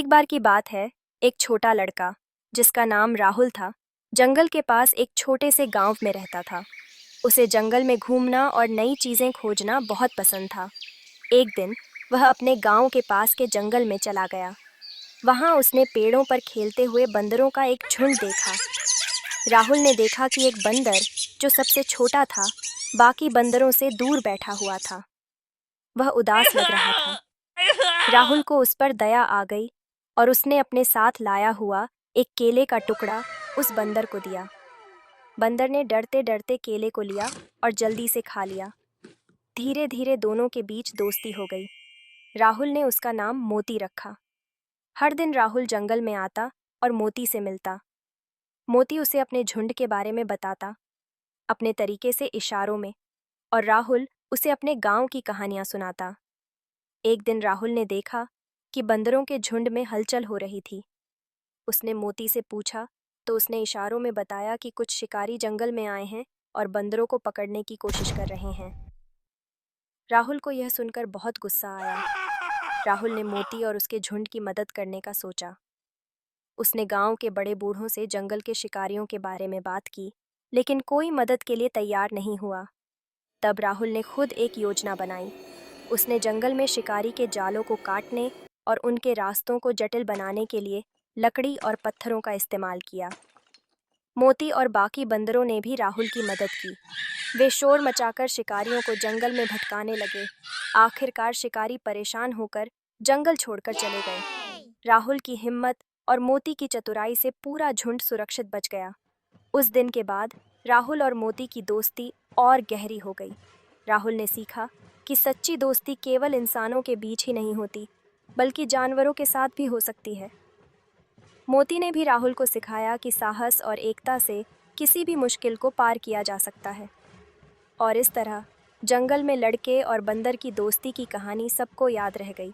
एक बार की बात है। एक छोटा लड़का जिसका नाम राहुल था, जंगल के पास एक छोटे से गांव में रहता था। उसे जंगल में घूमना और नई चीजें खोजना बहुत पसंद था। एक दिन वह अपने गांव के पास के जंगल में चला गया। वहां उसने पेड़ों पर खेलते हुए बंदरों का एक झुंड देखा। राहुल ने देखा कि एक बंदर, जो सबसे छोटा था, बाकी बंदरों से दूर बैठा हुआ था। वह उदास लग रहा था। राहुल को उस पर दया आ गई और उसने अपने साथ लाया हुआ एक केले का टुकड़ा उस बंदर को दिया। बंदर ने डरते डरते केले को लिया और जल्दी से खा लिया। धीरे धीरे दोनों के बीच दोस्ती हो गई। राहुल ने उसका नाम मोती रखा। हर दिन राहुल जंगल में आता और मोती से मिलता। मोती उसे अपने झुंड के बारे में बताता, अपने तरीके से इशारों में, और राहुल उसे अपने गांव की कहानियां सुनाता। एक दिन राहुल ने देखा कि बंदरों के झुंड में हलचल हो रही थी। उसने मोती से पूछा तो उसने इशारों में बताया कि कुछ शिकारी जंगल में आए हैं और बंदरों को पकड़ने की कोशिश कर रहे हैं। राहुल को यह सुनकर बहुत गुस्सा आया। राहुल ने मोती और उसके झुंड की मदद करने का सोचा। उसने गांव के बड़े बूढ़ों से जंगल के शिकारियों के बारे में बात की, लेकिन कोई मदद के लिए तैयार नहीं हुआ। तब राहुल ने खुद एक योजना बनाई। उसने जंगल में शिकारी के जालों को काटने और उनके रास्तों को जटिल बनाने के लिए लकड़ी और पत्थरों का इस्तेमाल किया। मोती और बाकी बंदरों ने भी राहुल की मदद की। वे शोर मचाकर शिकारियों को जंगल में भटकाने लगे। आखिरकार शिकारी परेशान होकर जंगल छोड़कर चले गए। राहुल की हिम्मत और मोती की चतुराई से पूरा झुंड सुरक्षित बच गया। उस दिन के बाद राहुल और मोती की दोस्ती और गहरी हो गई। राहुल ने सीखा कि सच्ची दोस्ती केवल इंसानों के बीच ही नहीं होती, बल्कि जानवरों के साथ भी हो सकती है। मोती ने भी राहुल को सिखाया कि साहस और एकता से किसी भी मुश्किल को पार किया जा सकता है। और इस तरह जंगल में लड़के और बंदर की दोस्ती की कहानी सबको याद रह गई।